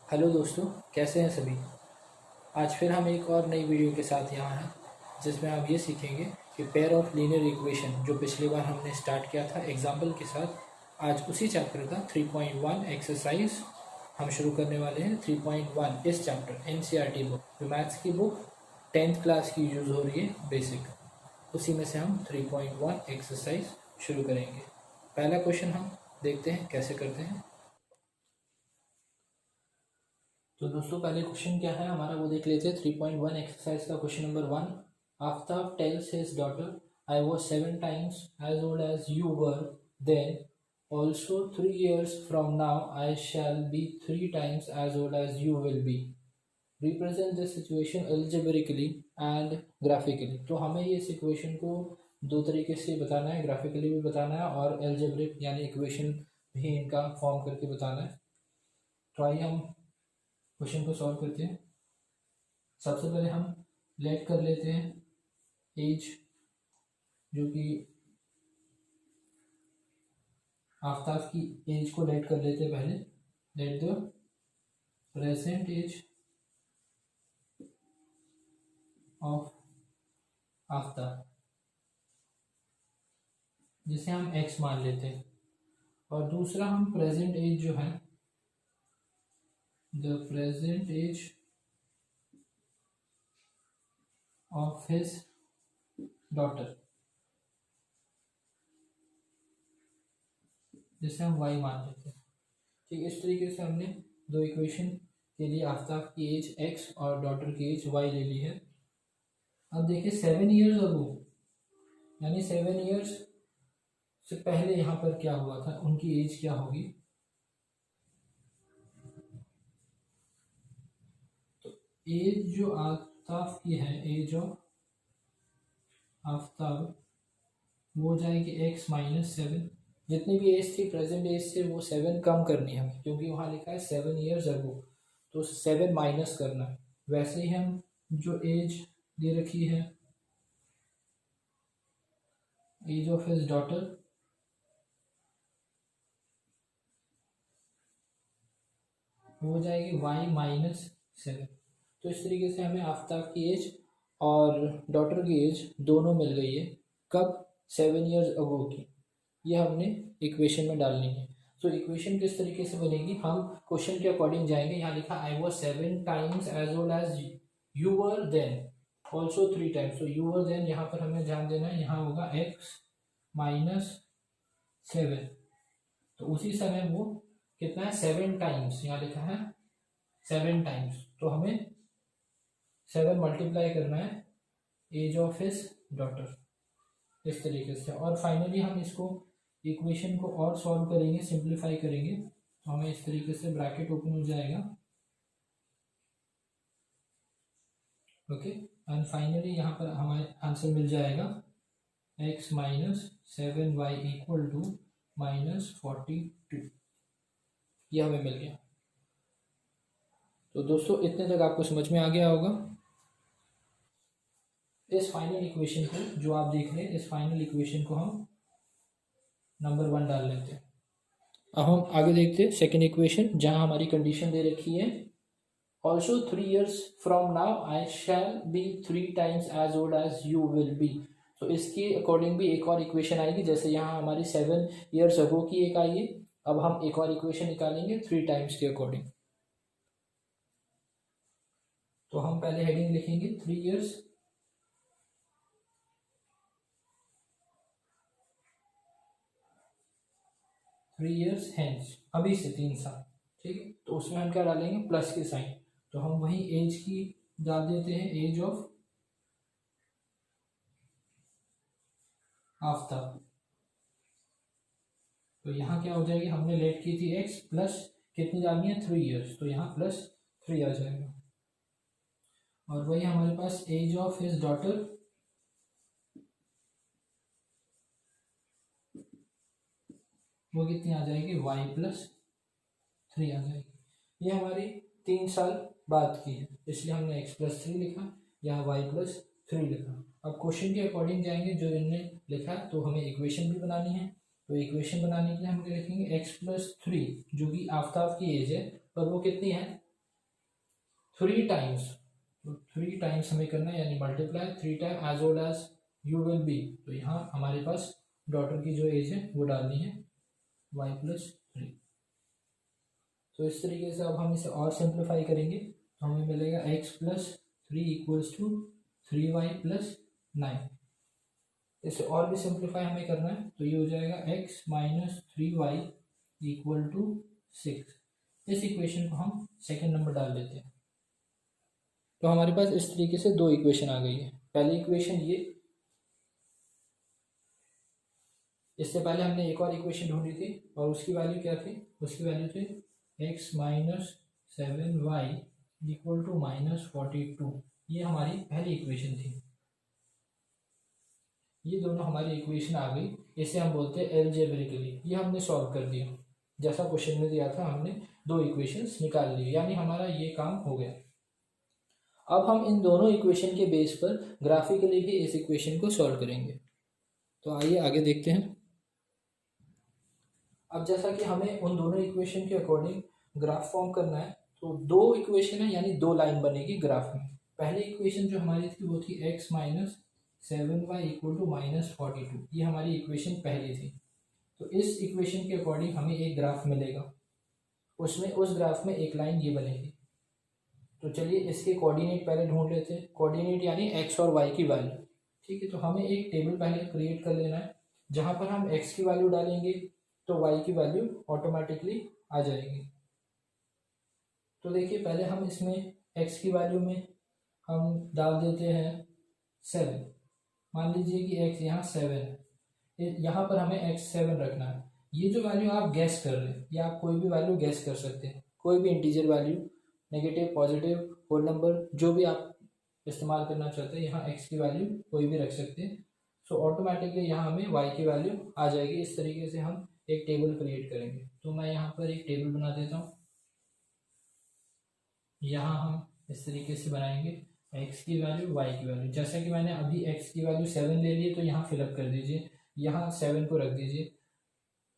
Hello दोस्तों, कैसे हैं सभी। आज फिर हम एक और नई वीडियो के साथ यहाँ हैं जिसमें हम ये सीखेंगे कि पेयर ऑफ लीनियर इक्वेशन जो पिछली बार हमने स्टार्ट किया था एग्जाम्पल के साथ। आज उसी चैप्टर का 3.1 एक्सरसाइज हम शुरू करने वाले हैं। 3.1 इस चैप्टर एनसीईआरटी बुक जो मैथ्स की बुक 10th क्लास की यूज़ हो रही है बेसिक, उसी में से हम 3.1 एक्सरसाइज शुरू करेंगे। पहला क्वेश्चन हम देखते हैं कैसे करते हैं। तो दोस्तों पहले क्वेश्चन क्या है हमारा वो देख लेते हैं। 3.1 एक्सरसाइज का question number 1। Aftab tales his daughter I was 7 times as old as you were then, also 3 years from now I shall be 3 times as old as you will be. Represent this situation algebraically and graphically. तो हमें ये equation को दो तरीके से बताना है, graphically भी बताना है और एल्जेब्रिक यानी इक्वेशन भी इनका फॉर्म करके बताना है। तो आइए हम क्वेश्चन को सॉल्व करते हैं। सबसे पहले हम लेट कर लेते हैं एज, जो कि आफ्ताब की एज को लेट कर लेते हैं पहले। Let the present age of Aftab, जिसे हम x मान लेते हैं। और दूसरा हम प्रेजेंट एज जो है the present age of his daughter, जिसे हम y मान लेते हैं। ठीक, इस तरीके से हमने दो इक्वेशन के लिए आफ्ताब की एज x और डॉटर की एज y ले ली है। अब देखिए 7 years अगो, यानी 7 years से पहले यहाँ पर क्या हुआ था, उनकी एज क्या होगी। तो एज जो आफ्ताब की है, एज ऑफ आफ्ताब वो हो जाएगी x माइनस 7। जितनी भी एज थी प्रेजेंट एज से वो 7 कम करनी है हमें, क्योंकि वहाँ लिखा है 7 years अगो, तो 7 माइनस करना है। वैसे ही हम जो एज दे रखी है एज ऑफ हिज डॉटर, वो हो जाएगी y माइनस 7। तो इस तरीके से हमें आफ्ताब की एज और डॉटर की एज दोनों मिल गई है। कब? 7 years अगो की। ये हमने इक्वेशन में डालनी है। तो इक्वेशन किस तरीके से बनेगी, हम क्वेश्चन के अकॉर्डिंग जाएंगे। यहाँ लिखा I was 7 times as old as you were then, also 3 times। तो you were then यहाँ पर हमें ध्यान देना है, यहाँ होगा x माइनस 7। तो उसी समय वो कितना है, 7 times, यहाँ लिखा है 7 times। तो हमें 7 मल्टीप्लाई करना है एज ऑफ हिज डॉटर, इस तरीके से। और फाइनली हम इसको इक्वेशन को और सॉल्व करेंगे, सिंप्लीफाई करेंगे, तो हमें इस तरीके से ब्रैकेट ओपन हो जाएगा। ओके, एंड फाइनली यहाँ पर हमारे आंसर मिल जाएगा x minus 7y equal to minus 42। ये हमें मिल गया। तो दोस्तों इतने तक आपको समझ में आ गया होगा। इस फाइनल इक्वेशन को जो आप देख रहे हैं, इस फाइनल इक्वेशन को हम नंबर 1 डाल लेते हैं। अब हम आगे देखते हैं सेकेंड इक्वेशन, जहां हमारी कंडीशन दे रखी है also 3 years from now I shall be 3 times as old as you will be। तो इसके अकॉर्डिंग भी एक और इक्वेशन आएगी, जैसे यहाँ हमारी 7 years अगो की एक आई है। अब हम एक और इक्वेशन निकालेंगे 3 times के अकॉर्डिंग। तो हम पहले हेडिंग लिखेंगे 3 years, हेंस, अभी से 3 साल। ठीक है, तो उसमें हम क्या डालेंगे, प्लस के साइन। तो हम वही एज की डाल देते हैं, एज ऑफ आफ्ताब। तो यहाँ क्या हो जाएगी, हमने लेट की थी x, प्लस कितनी डालनी है, 3 years, तो यहाँ प्लस 3 आ जाएगा। और वही हमारे पास एज ऑफ हिज डॉटर, वो कितनी आ जाएगी, y प्लस 3 आ जाएगी। ये हमारी 3 साल बाद की है, इसलिए हमने x प्लस 3 लिखा, यहाँ y प्लस 3 लिखा। अब क्वेश्चन के अकॉर्डिंग जाएंगे जो इनने लिखा, तो हमें इक्वेशन भी बनानी है। तो इक्वेशन बनाने के लिए हम क्या लिखेंगे, x प्लस 3, जो कि आफ्ताब की एज है, और वो कितनी है, 3 टाइम्स, तो 3 टाइम्स हमें करना है, यानी multiply 3 time as old as you will be. तो यहाँ हमारे पास डॉटर की जो एज है वो डालनी है y+3। तो इस तरीके से अब हम इसे और सिंप्लीफाई करेंगे तो हमें मिलेगा x+3 इक्वल्स टू 3y+9। इसे और भी सिंप्लीफाई हमें करना है तो ये हो जाएगा x-3y इक्वल टू 6। इस इक्वेशन को हम सेकेंड नंबर डाल लेते हैं। तो हमारे पास इस तरीके से दो इक्वेशन आ गई है। पहली इक्वेशन ये, इससे पहले हमने एक और इक्वेशन ढूंढी थी और उसकी वैल्यू क्या थी, उसकी वैल्यू थी x-7y इक्वल टू -42। ये हमारी पहली इक्वेशन थी। ये दोनों हमारी इक्वेशन आ गई, इसे हम बोलते हैं एल्जेब्रिकली। ये हमने सॉल्व कर दिया, जैसा क्वेश्चन में दिया था हमने दो इक्वेशंस निकाल ली, यानी हमारा ये काम हो गया। अब हम इन दोनों इक्वेशन के बेस पर ग्राफिकली भी इस इक्वेशन को सॉल्व करेंगे। तो आइए आगे देखते हैं। अब जैसा कि हमें उन दोनों इक्वेशन के अकॉर्डिंग ग्राफ फॉर्म करना है, तो दो इक्वेशन है यानी दो लाइन बनेगी ग्राफ में। पहली इक्वेशन जो हमारी थी वो थी x-7y इक्वल टू -42। ये हमारी इक्वेशन पहली थी। तो इस इक्वेशन के अकॉर्डिंग हमें एक ग्राफ मिलेगा, उसमें उस ग्राफ में एक लाइन ये बनेगी। तो चलिए इसके कोऑर्डिनेट पहले ढूंढ लेते हैं। कोऑर्डिनेट यानी x और y की वैल्यू। ठीक है, तो हमें एक टेबल पहले क्रिएट कर लेना है जहाँ पर हम x की वैल्यू डालेंगे तो y की वैल्यू ऑटोमेटिकली आ जाएगी। तो देखिए पहले हम इसमें x की वैल्यू में हम डाल देते हैं 7। मान लीजिए कि x यहाँ 7 है, यहाँ पर हमें x7 रखना है। ये जो वैल्यू आप गैस कर रहे हैं या आप कोई भी वैल्यू गैस कर सकते हैं, कोई भी integer value, negative, positive, whole number, जो भी आप इस्तेमाल करना चाहते हैं। यहाँ x की वैल्यू कोई भी रख सकते हैं। सो ऑटोमेटिकली यहाँ हमें y की वैल्यू आ जाएगी। इस तरीके से हम एक टेबल क्रिएट करेंगे। तो मैं यहाँ पर एक टेबल बना देता हूँ। यहाँ हम इस तरीके से बनाएंगे x की वैल्यू, y की वैल्यू। जैसा कि मैंने अभी x की वैल्यू 7 ले ली है तो यहाँ फिलअप कर दीजिए, यहाँ 7 को रख दीजिए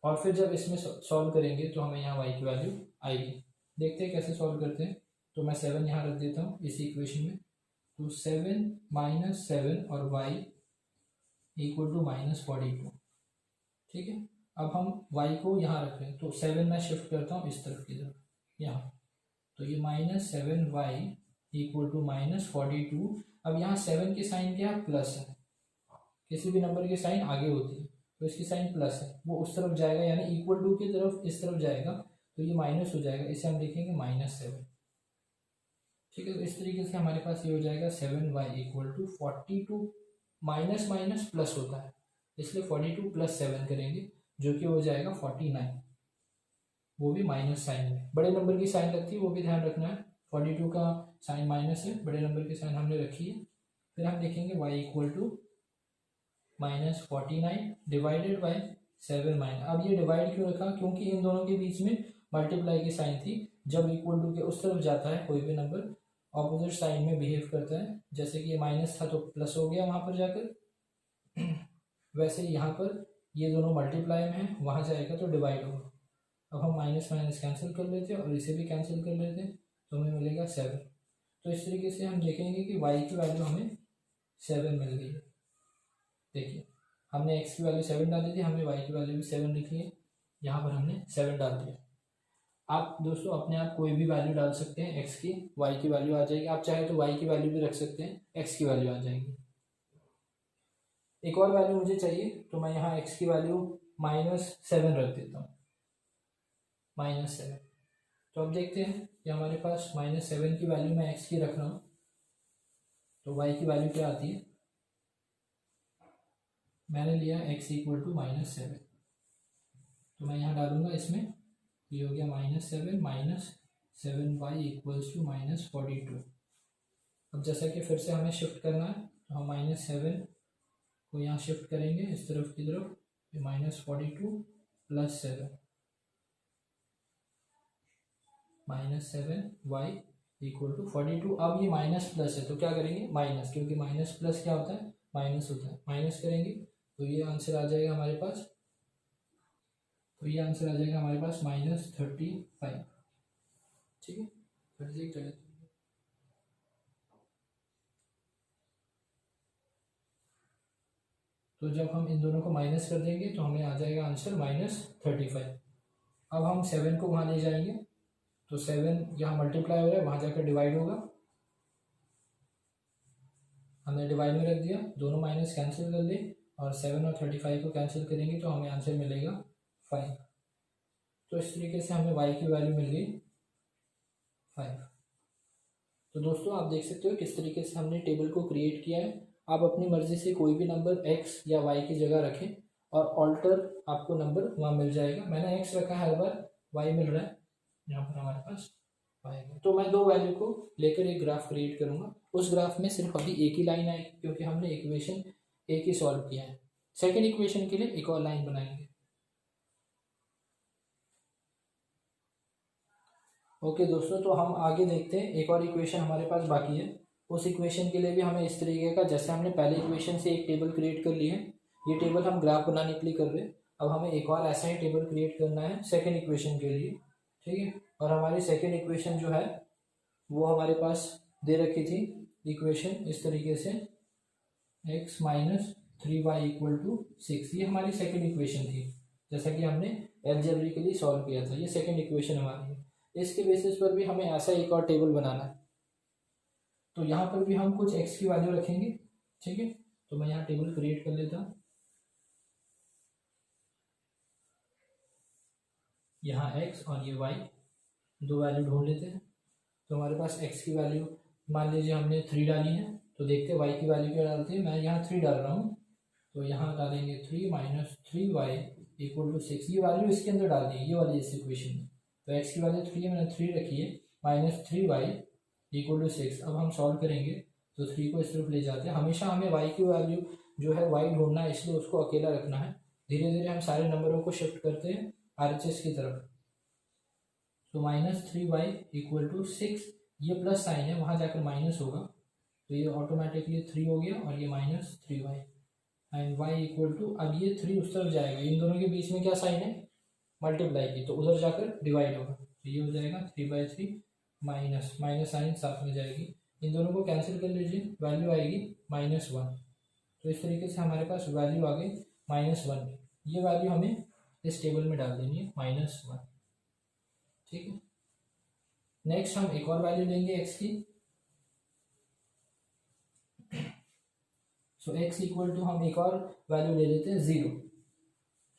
और फिर जब इसमें सॉल्व करेंगे तो हमें यहाँ y की वैल्यू आएगी। देखते हैं कैसे सॉल्व करते हैं। तो मैं 7 यहाँ रख देता हूँ इस इक्वेशन में। तो 7 - 7 और y इक्वल टू -42। ठीक है, अब हम y को यहाँ रख रहे हैं तो 7 मैं शिफ्ट करता हूँ इस तरफ की तरफ, यहाँ। तो ये -7y इक्वल टू -42। अब यहाँ 7 की साइन क्या है, प्लस है। किसी भी नंबर की साइन आगे होती है तो इसकी साइन प्लस है, वो उस तरफ जाएगा यानी इक्वल टू की तरफ इस तरफ जाएगा तो ये माइनस हो जाएगा। इसे हम लिखेंगे -7। ठीक है, तो इस तरीके से हमारे पास ये हो जाएगा 7y equal to 42। Minus minus plus होता है इसलिए 42 + 7 करेंगे जो कि हो जाएगा 49, वो भी माइनस साइन में। बड़े नंबर की साइन लगती है वो भी ध्यान रखना है। 42 का साइन माइनस है, बड़े नंबर की साइन हमने रखी है। फिर हम देखेंगे y equal to -49 divided by 7 minus. अब ये डिवाइड क्यों रखा, क्योंकि इन दोनों के बीच में मल्टीप्लाई की साइन थी। जब इक्वल टू के उस तरफ जाता है कोई भी नंबर, ऑपोजिट साइन में बिहेव करता है। जैसे कि ये माइनस था तो प्लस हो गया वहाँ पर जाकर, वैसे यहाँ पर ये दोनों मल्टीप्लाई में है, वहाँ जाएगा तो डिवाइड होगा। अब हम माइनस माइनस कैंसिल कर लेते हैं और इसे भी कैंसिल कर लेते हैं तो हमें मिलेगा 7। तो इस तरीके से हम देखेंगे कि y की वैल्यू हमें 7 मिल गई है। देखिए हमने x की वैल्यू 7 डाली थी, हमने y की वैल्यू भी 7 लिखी है, यहाँ पर हमने 7 डाल दिया। आप दोस्तों अपने आप कोई भी वैल्यू डाल सकते हैं x की, y की वैल्यू आ जाएगी। आप चाहे तो y की वैल्यू भी रख सकते हैं, x की वैल्यू आ जाएगी। एक और वैल्यू मुझे चाहिए तो मैं यहाँ x की वैल्यू -7 रख देता हूँ, -7। तो अब देखते हैं कि हमारे पास -7 की वैल्यू मैं x की रख रहा हूँ तो y की वैल्यू क्या आती है। मैंने लिया x इक्वल टू -7, तो मैं यहाँ डालूंगा इसमें, ये हो गया -7 - 7y इक्वल्स टू -42। अब जैसा कि फिर से हमें शिफ्ट करना है तो हम -7 को यहाँ शिफ्ट करेंगे इस तरफ की तरफ, -42 + 7 -7y इक्वल टू 42। अब ये माइनस प्लस है तो क्या करेंगे, माइनस, क्योंकि माइनस प्लस क्या होता है, माइनस होता है। माइनस करेंगे तो ये आंसर आ जाएगा हमारे पास, तो ये आंसर आ जाएगा हमारे पास -35। ठीक है, फिर से कर लेते हैं। तो जब हम इन दोनों को माइनस कर देंगे तो हमें आ जाएगा आंसर -35। अब हम 7 को वहाँ ले जाएंगे, तो 7 यहाँ मल्टीप्लाई हो रहा है, वहाँ जाकर डिवाइड होगा। हमने डिवाइड में रख दिया, दोनों माइनस कैंसिल कर ले, और 7 और 35 को कैंसिल करेंगे तो हमें आंसर मिलेगा 5। तो इस तरीके से हमें y की वैल्यू मिल गई 5। तो दोस्तों आप देख सकते हो किस तरीके से हमने टेबल को क्रिएट किया है। आप अपनी मर्जी से कोई भी नंबर x या y की जगह रखें और ऑल्टर आपको नंबर वहाँ मिल जाएगा। मैंने x रखा है, हर बार y मिल रहा है, यहाँ पर हमारे पास y है। तो मैं दो वैल्यू को लेकर एक ग्राफ क्रिएट करूँगा। उस ग्राफ में सिर्फ अभी एक ही लाइन आएगी क्योंकि हमने इक्वेशन एक ही सॉल्व किया है। सेकेंड इक्वेशन के लिए एक और लाइन बनाएंगे। ओके दोस्तों, तो हम आगे देखते हैं। एक और इक्वेशन हमारे पास बाकी है। उस इक्वेशन के लिए भी हमें इस तरीके का, जैसे हमने पहले इक्वेशन से एक टेबल क्रिएट कर ली है, ये टेबल हम ग्राफ बनाने के लिए कर रहे हैं। अब हमें एक और ऐसा ही टेबल क्रिएट करना है सेकेंड इक्वेशन के लिए, ठीक है। और हमारी सेकेंड इक्वेशन जो है वो हमारे पास दे रखी थी इक्वेशन इस तरीके से, x - 3y = 6। ये हमारी सेकेंड इक्वेशन थी, जैसा कि हमने एल्जेब्रिकली सॉल्व किया था। ये सेकेंड इक्वेशन हमारी है। इसके बेसिस पर भी हमें ऐसा एक और टेबल बनाना है। तो यहाँ पर भी हम कुछ x की वैल्यू रखेंगे, ठीक है। तो मैं यहाँ टेबल क्रिएट कर लेता हूँ। यहाँ x और ये y, दो वैल्यू ढूंढ लेते हैं। तो हमारे पास x की वैल्यू मान लीजिए हमने 3 डाली है, तो देखते हैं y की वैल्यू क्या डालते हैं। मैं यहाँ 3 डाल रहा हूँ, तो यहाँ डालेंगे 3 - 3y = 6। ये वैल्यू इसके अंदर डाल दी, ये वाली इस इक्वेशन में। तो x की वैल्यू 3 है, मैंने 3 रखी है, -3y = 6। अब हम सॉल्व करेंगे तो 3 को इस तरफ ले जाते हैं। हमेशा हमें y की वैल्यू जो है y ढूंढना है, इसलिए उसको अकेला रखना है। धीरे धीरे हम सारे नंबरों को शिफ्ट करते हैं RHS की तरफ। तो -3y = 6, ये प्लस साइन है, वहाँ जाकर माइनस होगा, तो ये ऑटोमेटिकली 3 हो गया, और ये -3y एंड y = अब ये 3 उस तरफ जाएगा, इन दोनों के बीच में क्या साइन है, मल्टीप्लाई की, तो उधर जाकर डिवाइड होगा। तो ये हो जाएगा 3/3 माइनस माइनस साइन साथ में जाएगी, इन दोनों को कैंसिल कर लीजिए, वैल्यू आएगी -1। तो इस तरीके से हमारे पास वैल्यू आ गई -1। ये वैल्यू हमें इस टेबल में डाल देनी है -1, ठीक है। नेक्स्ट हम एक और वैल्यू लेंगे x की। सो x = हम एक और वैल्यू ले लेते हैं 0।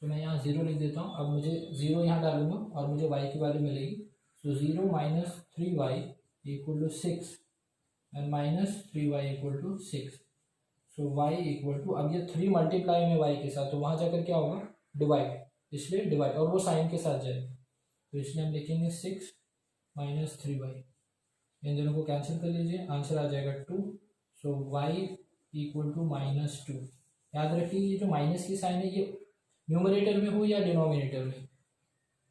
तो मैं यहाँ 0 लिख देता हूँ। अब मुझे 0 यहाँ डालूंगा और मुझे y की वैल्यू मिलेगी। तो 0 - 3y = 6 and -3y = 6। So y = अब ये 3 मल्टीप्लाई में y के साथ, तो वहाँ जाकर क्या होगा, डिवाइड, इसलिए डिवाइड, और वो साइन के साथ जाएगा, तो इसलिए हम लिखेंगे 6 - 3y। इन दोनों को कैंसिल कर लीजिए, आंसर आ जाएगा 2। सो y = -2। याद रखिए ये जो माइनस की साइन है, ये न्यूमरेटर में हो या डिनोमिनेटर में,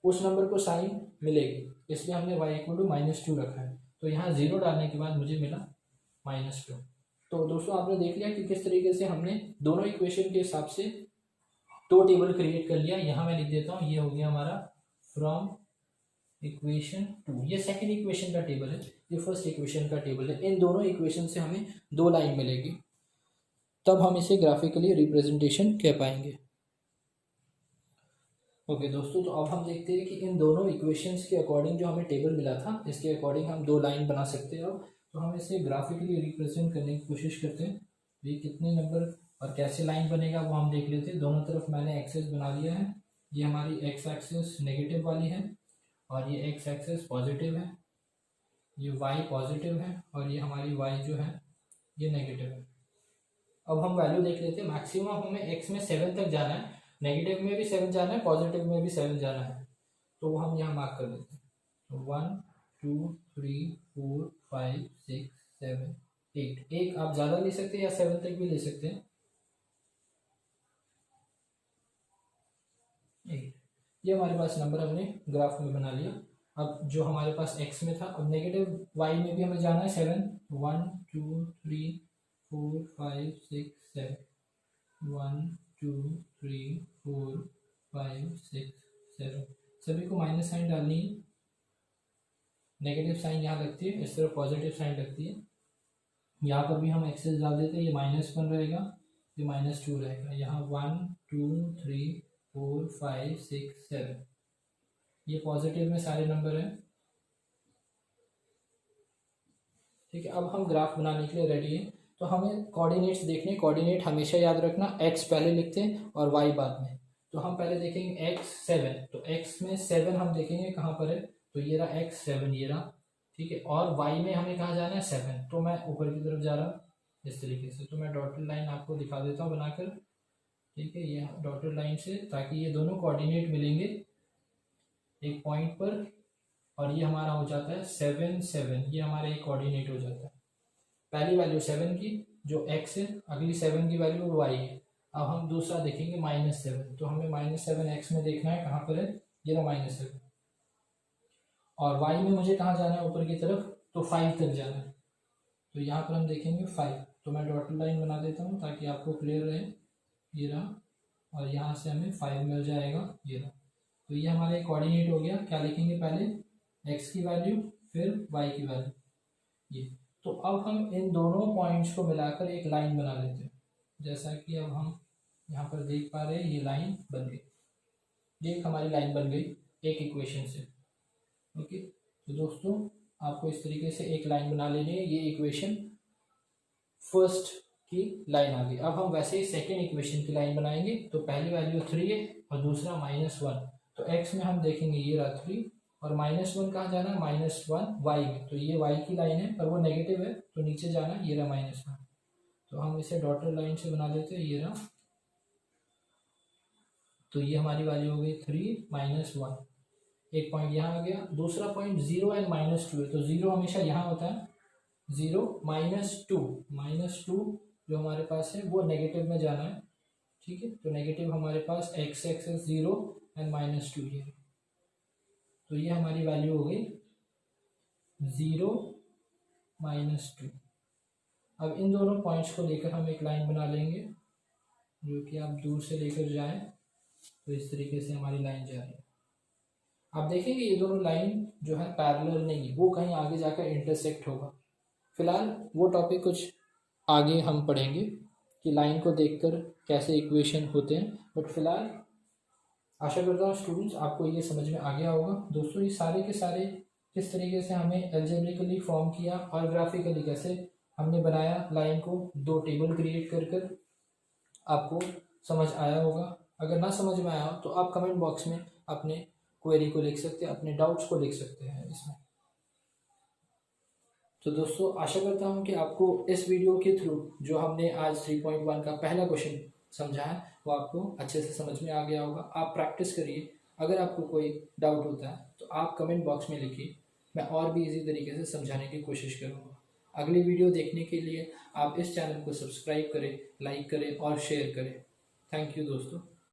उस नंबर को साइन मिलेगी, इसलिए हमने y = -2 रखा है। तो यहाँ 0 डालने के बाद मुझे मिला -2। तो दोस्तों आपने देख लिया कि किस तरीके से हमने दोनों इक्वेशन के हिसाब से दो टेबल क्रिएट कर लिया। यहाँ मैं लिख देता हूँ, ये हो गया हमारा फ्रॉम इक्वेशन 2, ये सेकंड इक्वेशन का टेबल है, ये फर्स्ट इक्वेशन का टेबल है। इन दोनों इक्वेशन से हमें दो लाइन मिलेगी, तब हम इसे ग्राफिकली रिप्रेजेंटेशन कह पाएंगे। ओके दोस्तों, तो अब हम देखते हैं कि इन दोनों इक्वेशंस के अकॉर्डिंग जो हमें टेबल मिला था, इसके अकॉर्डिंग हम दो लाइन बना सकते हैं। अब तो हम इसे ग्राफिकली रिप्रेजेंट करने की कोशिश करते हैं। ये कितने नंबर और कैसे लाइन बनेगा वो हम देख लेते हैं। दोनों तरफ मैंने एक्सेस बना लिया है। ये हमारी एक्स एक्सेस नेगेटिव वाली है और ये एक्स एक्सेस पॉजिटिव है, ये वाई पॉजिटिव है और ये हमारी वाई जो है ये नेगेटिव है। अब हम वैल्यू देख लेते हैं। मैक्सिमम हमें एक्स में 7 तक जाना है, नेगेटिव में भी 7 जाना है, पॉजिटिव में भी 7 जाना है, तो वो हम यहाँ मार्क कर देते हैं। तो 1 2 3 4 5 6 7 8। एक आप ज़्यादा ले सकते हैं या 7 तक भी ले सकते हैं। 8, ये हमारे पास नंबर हमने ग्राफ में बना लिया। अब जो हमारे पास x में था, अब नेगेटिव y में भी हमें जाना है 7। 1 2 3 4 5 6 7 1 2 3 4 5 6 7। सभी को माइनस साइन डालनी है, नेगेटिव साइन यहाँ लगती है, इस तरफ पॉजिटिव साइन लगती है। यहाँ पर भी हम एक्सेस डाल देते हैं, ये -1 रहेगा ये -2 रहेगा। यहाँ 1 2 3 4 5 6 7, ये पॉजिटिव में सारे नंबर हैं। ठीक है, अब हम ग्राफ बनाने के लिए रेडी हैं। तो हमें कोऑर्डिनेट्स देखने, कोऑर्डिनेट हमेशा याद रखना, x पहले लिखते हैं और y बाद में। तो हम पहले देखेंगे x 7, तो x में 7 हम देखेंगे कहाँ पर है, तो ये रहा x 7, ये रहा। ठीक है, और y में हमें कहाँ जाना है 7, तो मैं ऊपर की तरफ जा रहा हूँ इस तरीके से। तो मैं डॉटेड लाइन आपको दिखा देता हूँ बनाकर। ठीक है, ये डॉटेड लाइन से, ताकि ये दोनों कोऑर्डिनेट मिलेंगे एक पॉइंट पर, और ये हमारा हो जाता है 7 7, ये हमारा एक कोऑर्डिनेट हो जाता है। पहली वैल्यू 7 की जो x है, अगली 7 की वैल्यू y है। अब हम दूसरा देखेंगे -7, तो हमें -7 x में देखना है, कहाँ पर है, ये रहा -7। और y में मुझे कहाँ जाना है, ऊपर की तरफ, तो 5 तक जाना है। तो यहाँ पर हम देखेंगे 5, तो मैं डॉटेड लाइन बना देता हूँ ताकि आपको क्लियर रहे। ये रहा, और यहाँ से हमें 5 मिल जाएगा, ये रहा। तो ये हमारा एक कोऑर्डिनेट हो गया। क्या लिखेंगे, पहले x की वैल्यू फिर y की वैल्यू, ये। तो अब हम इन दोनों पॉइंट्स को मिलाकर एक लाइन बना लेते हैं, जैसा कि अब हम यहाँ पर देख पा रहे हैं, ये लाइन बन गई। ये एक हमारी लाइन बन गई एक इक्वेशन से। ओके, तो दोस्तों आपको इस तरीके से एक लाइन बना लेनी है। ये इक्वेशन फर्स्ट की लाइन आ गई। अब हम वैसे ही सेकेंड इक्वेशन की लाइन बनाएंगे। तो पहली वैल्यू 3 है और दूसरा -1। तो x में हम देखेंगे ये रहा 3, और -1 कहाँ जाना है, -1 y में। तो ये y की लाइन है, पर वो नेगेटिव है, तो नीचे जाना, ये रहा -1। तो हम इसे डॉटेड लाइन से बना देते हैं, ये रहा। तो ये हमारी वैल्यू हो गई 3 -1। एक पॉइंट यहाँ आ गया। दूसरा पॉइंट 0 एंड -2 है, तो 0 हमेशा यहाँ होता है। 0 -2 जो हमारे पास है वो नेगेटिव में जाना है। ठीक है, तो नेगेटिव हमारे पास x एक्सेस 0 एंड -2 ये। तो ये हमारी वैल्यू हो गई 0 -2। अब इन दोनों पॉइंट्स को लेकर हम एक लाइन बना लेंगे, जो कि आप दूर से लेकर जाएं। तो इस तरीके से हमारी लाइन जा रही है। आप देखेंगे ये दोनों लाइन जो है पैरेलल नहीं, वो कहीं आगे जाकर इंटरसेक्ट होगा। फिलहाल वो टॉपिक कुछ आगे हम पढ़ेंगे कि लाइन को देखकर कैसे इक्वेशन होते हैं। बट फिलहाल आशा करता हूँ स्टूडेंट्स आपको ये समझ में आ गया होगा। दोस्तों ये सारे के सारे किस तरीके से हमें एल्जेब्रिकली फॉर्म किया और ग्राफिकली कैसे हमने बनाया लाइन को, दो टेबल क्रिएट कर कर, आपको समझ आया होगा। अगर ना समझ में आया हो तो आप कमेंट बॉक्स में अपने क्वेरी को लिख सकते हैं, अपने डाउट्स को लिख सकते हैं इसमें। तो दोस्तों आशा करता हूँ कि आपको इस वीडियो के थ्रू जो हमने आज 3.1 का पहला क्वेश्चन समझा है वो आपको अच्छे से समझ में आ गया होगा। आप प्रैक्टिस करिए। अगर आपको कोई डाउट होता है तो आप कमेंट बॉक्स में लिखिए, मैं और भी इसी तरीके से समझाने की कोशिश करूँगा। अगली वीडियो देखने के लिए आप इस चैनल को सब्सक्राइब करें, लाइक करें और शेयर करें। थैंक यू दोस्तों।